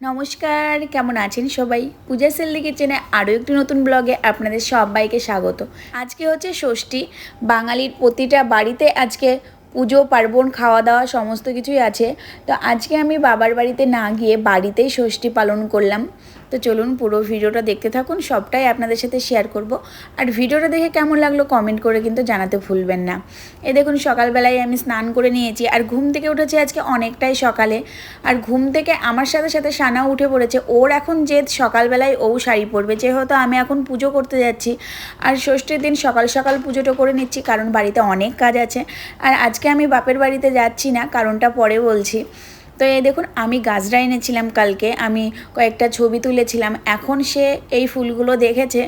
নমস্কার, কেমন আছেন সবাই? পূজা সেলদি কিচেনে আরও একটি নতুন ব্লগে আপনাদের সবাইকে স্বাগত। আজকে হচ্ছে ষষ্ঠী। বাঙালির প্রতিটা বাড়িতে আজকে পুজো পার্বণ খাওয়া দাওয়া সমস্ত কিছুই আছে। তো আজকে আমি বাবার বাড়িতে না গিয়ে বাড়িতেই ষষ্ঠী পালন করলাম। তো চলুন পুরো ভিডিওটা দেখতে থাকুন, সবটাই আপনাদের সাথে শেয়ার করব। আর ভিডিওটা দেখে কেমন লাগলো কমেন্ট করে কিন্তু জানাতে ভুলবেন না। দেখুন সকালবেলায় আমি স্নান করে নিয়েছি আর ঘুম থেকে উঠেছি আজকে অনেকটাই সকালে। আর ঘুম থেকে আমার সাথে সাথে সানাও উঠে পড়েছে। ওর এখন যে সকালবেলায় ও শাড়ি পরবে, যেহেতু আমি এখন পুজো করতে যাচ্ছি আর ষষ্ঠীর দিন সকাল সকাল পুজোটা করে নিচ্ছি, কারণ বাড়িতে অনেক কাজ আছে। আর আজকে আমি বাপের বাড়িতে যাচ্ছি না, কারণটা পরে বলছি। তো দেখুন আমি গাজরা এনেছিলাম কালকে, আমি কয়েকটা ছবি তুলেছিলাম। এখন সে এই ফুলগুলো দেখেছে,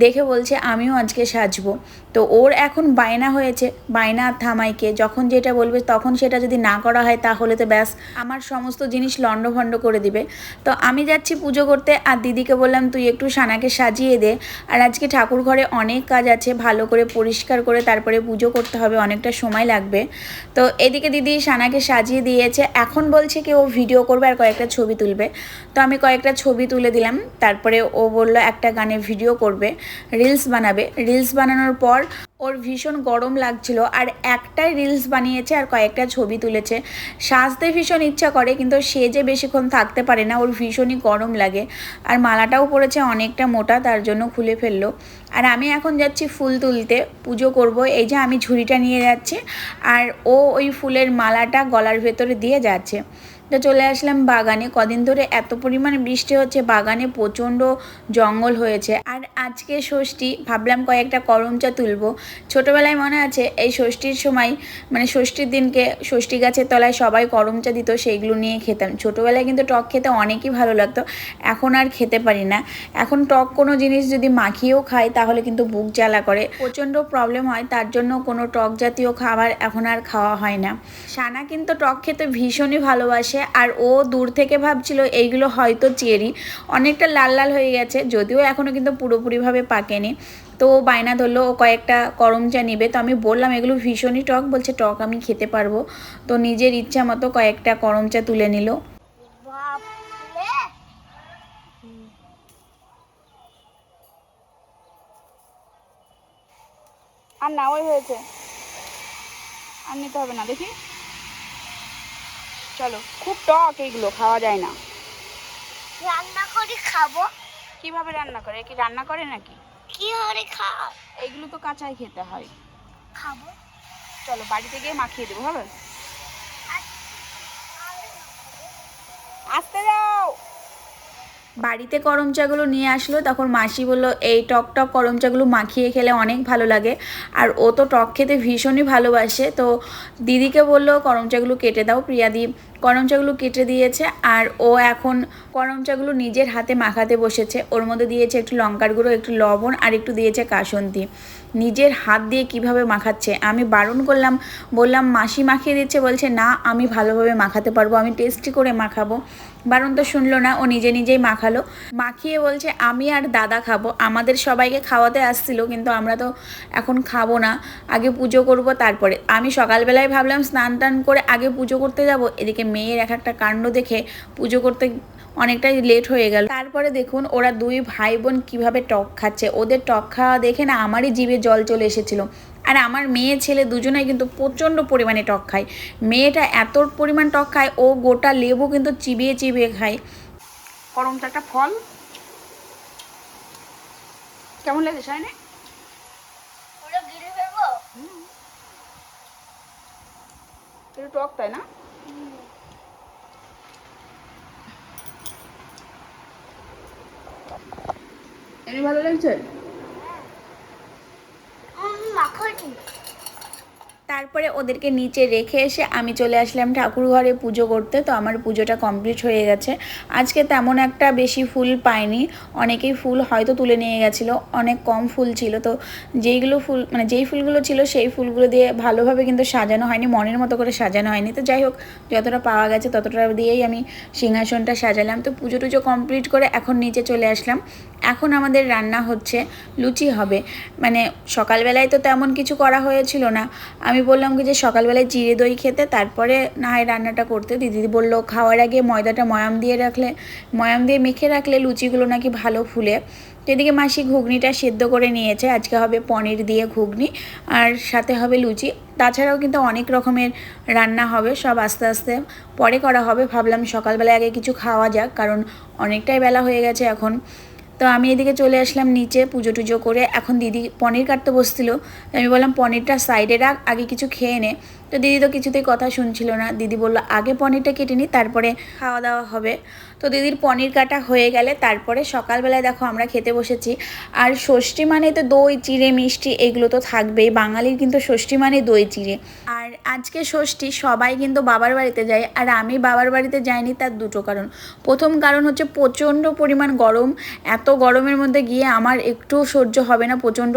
দেখে বলছে আমিও আজকে সাজবো। তো ওর এখন বায়না হয়েছে, বায়না আর থামাইকে, যখন যেটা বলবে তখন সেটা যদি না করা হয় তাহলে তো ব্যাস আমার সমস্ত জিনিস লণ্ডভণ্ড করে দিবে। তো আমি যাচ্ছি পুজো করতে, আর দিদিকে বললাম তুই একটু সানাকে সাজিয়ে দে। আর আজকে ঠাকুর ঘরে অনেক কাজ আছে, ভালো করে পরিষ্কার করে তারপরে পুজো করতে হবে, অনেকটা সময় লাগবে। তো এদিকে দিদি সানাকে সাজিয়ে দিয়েছে, এখন বলছে কি ও ভিডিও করবে আর কয়েকটা ছবি তুলবে। তো আমি কয়েকটা ছবি তুলে দিলাম, তারপরে ও বলল একটা গানে ভিডিও করবে, রিলস বানাবে। রিলস বানানোর পর ওর ভীষণ গরম লাগছিল আর একটাই রিলস বানিয়েছে আর কয়েকটা ছবি তুলেছে। সাজতে ভীষণ ইচ্ছা করে, কিন্তু সে যে বেশিক্ষণ থাকতে পারে না, ওর ভীষণই গরম লাগে। আর মালাটাও পড়েছে অনেকটা মোটা, তার জন্য খুলে ফেললো। আর আমি এখন যাচ্ছি ফুল তুলতে, পুজো করব। এই যে আমি ঝুড়িটা নিয়ে যাচ্ছি আর ও ওই ফুলের মালাটা গলার ভেতরে দিয়ে যাচ্ছে। তো চলে আসলাম বাগানে। কদিন ধরে এত পরিমাণে বৃষ্টি হচ্ছে, বাগানে প্রচণ্ড জঙ্গল হয়েছে। আর আজকে ষষ্ঠী, ভাবলাম কয়েকটা করমচা তুলবো। ছোটোবেলায় মনে আছে এই ষষ্ঠীর সময়, মানে ষষ্ঠীর দিনকে ষষ্ঠী গাছের তলায় সবাই করমচা দিত, সেইগুলো নিয়ে খেতাম। ছোটোবেলায় কিন্তু টক খেতে অনেকই ভালো লাগতো, এখন আর খেতে পারি না। এখন টক কোনো জিনিস যদি মাখিয়েও খাই তাহলে কিন্তু বুক জ্বালা করে, প্রচণ্ড প্রবলেম হয়, তার জন্য কোনো টক জাতীয় খাবার এখন আর খাওয়া হয় না। সানা কিন্তু টক খেতে ভীষণই ভালোবাসে। আর ও দূর থেকে ভাবছিল এইগুলো হয়তো চেরি, অনেকটা লাল লাল হয়ে গেছে, যদিও এখনও কিন্তু পুরোপুরিভাবে পাকেনি। তো ও বায়না ধরলো ও কয়েকটা করমচা নেবে। তো আমি বললাম এগুলো ভীষণই টক, বলছে টক আমি খেতে পারবো। তো নিজের ইচ্ছা মতো কয়েকটা করমচা তুলে নিল। আর না ওই হয়েছে, আর নিতে হবে না, দেখি চলো। খুব টক, এইগুলো খাওয়া যায় না। রান্না করে খাবো। কিভাবে রান্না করে? কি রান্না করে নাকি? কি করে খাও? এগুলো তো কাঁচাই খেতে হয়। খাবো। চলো বাড়িতে গিয়ে মাখিয়ে দেবো, হবে? আসতে যাও। বাড়িতে করমচাগুলো নিয়ে আসলো, তখন মাসি বলল এই টক টক করমচাগুলো মাখিয়ে খেলে অনেক ভালো লাগে। আর ও তো টক খেতে ভীষণই ভালোবাসে। তো দিদিকে বলল করমচাগুলো কেটে দাও। প্রিয়াদি করমচাগুলো কেটে দিয়েছে আর ও এখন করমচাগুলো নিজের হাতে মাখাতে বসেছে। ওর মধ্যে দিয়েছে একটু লঙ্কার গুঁড়ো, একটু লবণ আর একটু দিয়েছে কাসুন্দি। নিজের হাত দিয়ে কিভাবে মাখাচ্ছে, আমি বারণ করলাম, বললাম মাসি মাখিয়ে দিচ্ছে, বলছে না আমি ভালোভাবে মাখাতে পারবো, আমি টেস্টি করে মাখাবো। বারণ তো শুনলো না, ও নিজে নিজেই মাখালো। মাখিয়ে বলছে আমি আর দাদা খাবো। আমাদের সবাইকে খাওয়াতে আসছিল, কিন্তু আমরা তো এখন খাবো না, আগে পুজো করব তারপরে। আমি সকালবেলায় ভাবলাম স্নান টান করে আগে পুজো করতে যাব, এদিকে মেয়ের এক একটা কাণ্ড দেখে পুজো করতে অনেকটাই লেট হয়ে গেল। তারপরে দেখুন ওরা দুই ভাই বোন কীভাবে টক খাচ্ছে। ওদের টক খাওয়া দেখে না আমারই জিভে জল চলে এসেছিলো। আর আমার মেয়ে ছেলে দুজনেই কিন্তু প্রচণ্ড পরিমাণে টক খায়। মেয়েটা এত পরিমাণ টক খায়, ও গোটা লেবু কিন্তু চিবিয়ে চিবিয়ে খায়। করমচা একটা ফল, কেমন লাগে সায়নে? ওটা গিলে ফেলবো। একটু টক, তাই না? এমনি ভালো লাগছে। মাখাটি। তারপরে ওদেরকে নিচে রেখে এসে আমি চলে আসলাম ঠাকুর ঘরে পুজো করতে। তো আমার পুজোটা কমপ্লিট হয়ে গেছে। আজকে তেমন একটা বেশি ফুল পাইনি, অনেকেই ফুল হয়তো তুলে নিয়ে গেছিলো, অনেক কম ফুল ছিল। তো যেইগুলো ফুল, মানে যেই ফুলগুলো ছিল সেই ফুলগুলো দিয়ে ভালোভাবে কিন্তু সাজানো হয়নি, মনের মতো করে সাজানো হয়নি। তো যাই হোক, যতটা পাওয়া গেছে ততটা দিয়েই আমি সিংহাসনটা সাজালাম। তো পুজো টুজো কমপ্লিট করে এখন নিচে চলে আসলাম। এখন আমাদের রান্না হচ্ছে, লুচি হবে। মানে সকালবেলায় তো তেমন কিছু করা হয়েছিল না, আমি বললাম বললাম কি যে সকালবেলায় চিড়ে দই খেতে, তারপরে না হয় রান্নাটা করতে। দিদি বললো খাওয়ার আগে ময়দাটা ময়াম দিয়ে মেখে রাখলে লুচিগুলো নাকি ভালো ফুলে। তো এদিকে মাসি ঘুগনিটা সেদ্ধ করে নিয়েছে। আজকে হবে পনির দিয়ে ঘুগনি, আর সাথে হবে লুচি। তাছাড়াও কিন্তু অনেক রকমের রান্না হবে, সব আস্তে আস্তে পরে করা হবে। ভাবলাম সকালবেলায় আগে কিছু খাওয়া যাক, কারণ অনেকটাই বেলা হয়ে গেছে এখন। তো আমি এদিকে চলে আসলাম নিচে পুজো টুজো করে। এখন দিদি পনির কাটতে বসছিল। আমি বললাম পনিরটা সাইডে রাখ, আগে কিছু খেয়ে নে। তো দিদি তো কিছুতেই কথা শুনছিল না। দিদি বললো আগে পনিরটা কেটে নিই, তারপরে খাওয়া দাওয়া হবে। তো দিদির পনির কাটা হয়ে গেলে তারপরে সকালবেলায় দেখো আমরা খেতে বসেছি। আর ষষ্ঠী মানে তো দই চিড়ে মিষ্টি এগুলো তো থাকবেই, বাঙালির কিন্তু ষষ্ঠী মানে দই চিড়ে। আর আজকে ষষ্ঠী, সবাই কিন্তু বাবার বাড়িতে যায়, আর আমি বাবার বাড়িতে যাইনি। তার দুটো কারণ। প্রথম কারণ হচ্ছে প্রচণ্ড পরিমাণ গরম। এত গরমের মধ্যে গিয়ে আমার একটু সহ্য হবে না, প্রচণ্ড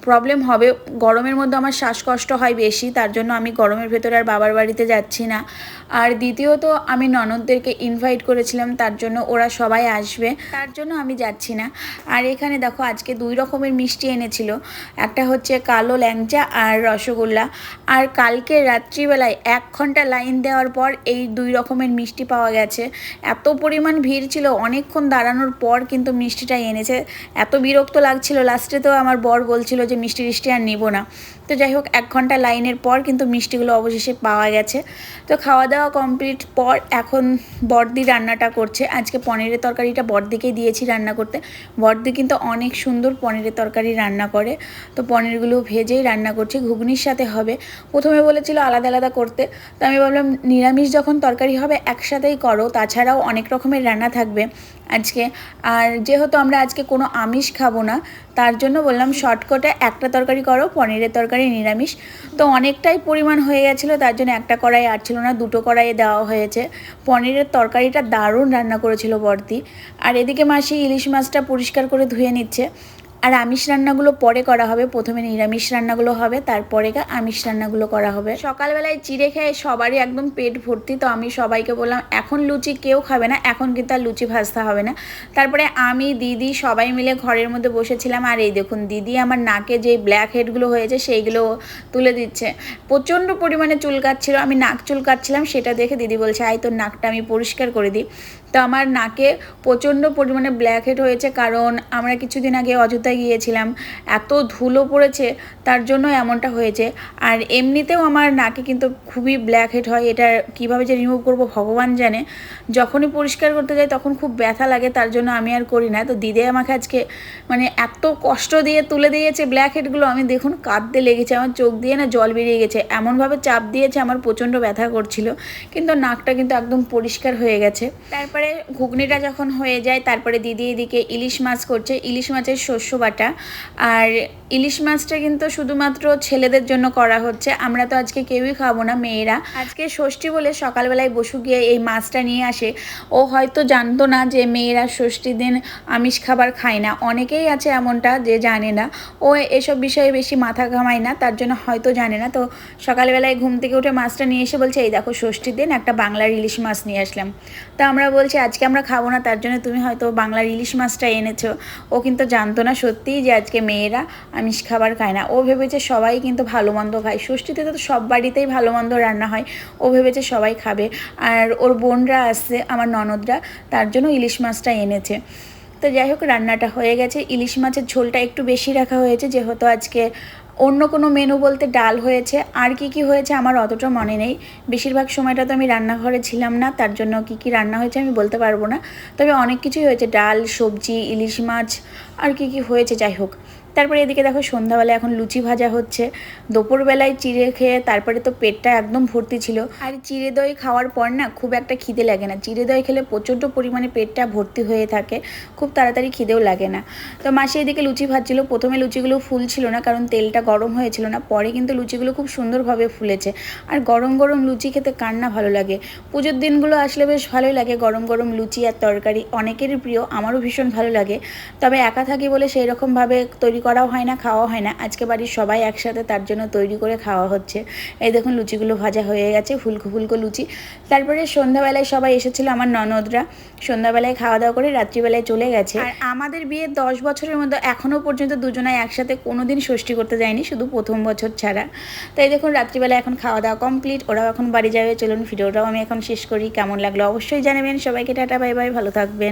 প্রবলেম হবে। গরমের মধ্যে আমার শ্বাসকষ্ট হয় বেশি, তার জন্য আমি গরমের ভেতরে আর বাবার বাড়িতে যাচ্ছি না। আর দ্বিতীয়ত আমি ননদদেরকে ইনভাইট করেছিলাম, তার জন্য ওরা সবাই আসবে, তার জন্য আমি যাচ্ছি না। আর এখানে দেখো আজকে 2 রকমের মিষ্টি এনেছিল। একটা হচ্ছে কালো ল্যাংচা আর রসগোল্লা। আর কালকে রাত্রিবেলায় 1 ঘন্টা লাইন দেওয়ার পর এই 2 রকমের মিষ্টি পাওয়া গেছে। এত পরিমাণ ভিড় ছিল, অনেকক্ষণ দাঁড়ানোর পর কিন্তু মিষ্টিটা এনেছে। এত বিরক্ত লাগছিল, লাস্টে তো আমার বর বলছিল যে মিষ্টি টিষ্টি আর নিব না। তো যাই হোক 1 ঘন্টা লাইনের পর কিন্তু মিষ্টিগুলো অবশেষে পাওয়া গেছে। তো খাওয়া দাওয়া কমপ্লিট পর এখন বড়দি রান্নাটা করছে। আজকে পনিরের তরকারিটা বড়দিকেই দিয়েছি রান্না করতে। বড়দি কিন্তু অনেক সুন্দর পনিরের তরকারি রান্না করে। তো পনিরগুলো ভেজেই রান্না করছে, ঘুগনির সাথে হবে। প্রথমে বলেছিল আলাদা আলাদা করতে, তো আমি বললাম নিরামিষ যখন তরকারি হবে একসাথেই করো, তাছাড়াও অনেক রকমের রান্না থাকবে আজকে। আর যেহেতু আমরা আজকে কোনো আমিষ খাবো না, তার জন্য বললাম শর্টকাটে একটা তরকারি করো, পনিরের তরকারি নিরামিষ। তো অনেকটাই পরিমাণ হয়ে গেছিলো, তার জন্য একটা কড়াই আর ছিল না, 2টো কড়াইয়ে দেওয়া হয়েছে। পনিরের তরকারিটা দারুণ রান্না করেছিল বড়দি। আর এদিকে মাসি ইলিশ মাছটা পরিষ্কার করে ধুয়ে নিচ্ছে। আর আমিষ রান্নাগুলো পরে করা হবে, প্রথমে নিরামিষ রান্নাগুলো হবে, তারপরে আমিষ রান্নাগুলো করা হবে। সকালবেলায় চিড়ে খেয়ে সবারই একদম পেট ভর্তি। তো আমি সবাইকে বললাম এখন লুচি কেউ খাবে না, এখন কিন্তু আর লুচি ভাজতে হবে না। তারপরে আমি দিদি সবাই মিলে ঘরের মধ্যে বসেছিলাম। আর এই দেখুন দিদি আমার নাকে যে ব্ল্যাক হেডগুলো হয়েছে সেইগুলো তুলে দিচ্ছে। প্রচণ্ড পরিমাণে চুল কাটছিল, আমি নাক চুল কাটছিলাম, সেটা দেখে দিদি বলছে আই তোর নাকটা আমি পরিষ্কার করে দিই। তো আমার নাকে প্রচণ্ড পরিমাণে ব্ল্যাক হেড হয়েছে, কারণ আমরা কিছুদিন আগে অযোধ্যায় গিয়েছিলাম, এত ধুলো পড়েছে, তার জন্য এমনটা হয়েছে। আর এমনিতেও আমার নাকে কিন্তু খুবই ব্ল্যাক হেড হয়, এটা কীভাবে যে রিমুভ করবো ভগবান জানে। যখনই পরিষ্কার করতে যাই তখন খুব ব্যথা লাগে, তার জন্য আমি আর করি না। তো দিদি আমাকে আজকে মানে এত কষ্ট দিয়ে তুলে দিয়েছে ব্ল্যাক হেডগুলো, আমি দেখুন কাঁদতে লেগেছে, আমার চোখ দিয়ে না জল বেরিয়ে গেছে, এমনভাবে চাপ দিয়েছে আমার প্রচণ্ড ব্যথা করছিল। কিন্তু নাকটা কিন্তু একদম পরিষ্কার হয়ে গেছে। তারপরে ঘুগনিটা যখন হয়ে যায় তারপরে দিদি এদিকে ইলিশ মাছ করছে, ইলিশ মাছের শস্য বাটা। আর ইলিশ মাছটা কিন্তু শুধুমাত্র ছেলেদের জন্য করা হচ্ছে, আমরা তো আজকে কেউই খাবো না, মেয়েরা। আজকে ষষ্ঠী বলে সকালবেলায় বসু গিয়ে এই মাছটা নিয়ে আসে। ও হয়তো জানতো না যে মেয়েরা ষষ্ঠীর দিন আমিষ খাবার খায় না, অনেকেই আছে এমনটা যে জানে না। ও এসব বিষয়ে বেশি মাথা ঘামায় না, তার জন্য হয়তো জানে না। তো সকালবেলায় ঘুম থেকে উঠে মাছটা নিয়ে এসে বলছে এই দেখো ষষ্ঠীর দিন একটা বাংলার ইলিশ মাছ নিয়ে আসলাম। তো আমরা বলছি আজকে আমরা খাবো না, তার জন্য তুমি হয়তো বাংলার ইলিশ মাছটা এনেছো। ও কিন্তু জানতো না সত্যিই যে আজকে মেয়েরা আমিষ খাবার খায় না। ও ভেবেছে সবাই কিন্তু ভালো মন্দ খায়, ষষ্ঠীতে তো সব বাড়িতেই ভালো মন্দ রান্না হয়, ও ভেবেছে সবাই খাবে। আর ওর বোনরা আসছে, আমার ননদরা, তার জন্য ইলিশ মাছটা এনেছে। তো যাই হোক রান্নাটা হয়ে গেছে। ইলিশ মাছের ঝোলটা একটু বেশি রাখা হয়েছে, যেহেতু আজকে অন্য কোনো মেনু বলতে ডাল হয়েছে, আর কি হয়েছে আমার অতটা মনে নেই। বেশিরভাগ সময়টা তো আমি রান্নাঘরে ছিলাম না, তার জন্য কি রান্না হয়েছে আমি বলতে পারবো না। তবে অনেক কিছুই হয়েছে, ডাল, সবজি, ইলিশ মাছ, আর কি হয়েছে যাই হোক। তারপরে এদিকে দেখো সন্ধ্যাবেলায় এখন লুচি ভাজা হচ্ছে। দুপুরবেলায় চিড়ে খেয়ে তারপরে তো পেটটা একদম ভর্তি ছিল। আর চিড়ে দই খাওয়ার পর না খুব একটা খিদে লাগে না, চিড়ে দই খেলে প্রচণ্ড পরিমাণে পেটটা ভর্তি হয়ে থাকে, খুব তাড়াতাড়ি খিদেও লাগে না। তো মাসি এদিকে লুচি ভাজছিল। প্রথমে লুচিগুলো ফুলছিল না, কারণ তেলটা গরম হয়েছিল না, পরে কিন্তু লুচিগুলো খুব সুন্দরভাবে ফুলেছে। আর গরম গরম লুচি খেতে কার না ভালো লাগে, পুজোর দিনগুলো আসলে বেশ ভালোই লাগে গরম গরম লুচি আর তরকারি, অনেকেরই প্রিয়, আমারও ভীষণ ভালো লাগে। তবে একা থাকি বলে সেই রকমভাবে তৈরি করাও হয় না, খাওয়া হয় না। আজকে বাড়ির সবাই একসাথে, তার জন্য তৈরি করে খাওয়া হচ্ছে। এই দেখুন লুচিগুলো ভাজা হয়ে গেছে, ফুলকো ফুলকো লুচি। তারপরে সন্ধ্যাবেলায় সবাই এসেছিলো, আমার ননদরা। সন্ধ্যাবেলায় খাওয়া দাওয়া করে রাত্রিবেলায় চলে গেছে। আর আমাদের বিয়ে 10 বছরের মধ্যে এখনও পর্যন্ত দুজনাই একসাথে কোনো দিন ষষ্ঠী করতে যায়নি, শুধু প্রথম বছর ছাড়া। তাই দেখুন রাত্রিবেলা এখন খাওয়া দাওয়া কমপ্লিট, ওরাও এখন বাড়ি যাবে। চলুন ভিডিওটাও আমি এখন শেষ করি। কেমন লাগলো অবশ্যই জানাবেন। সবাইকে টাটা, বাই বাই, ভালো থাকবেন।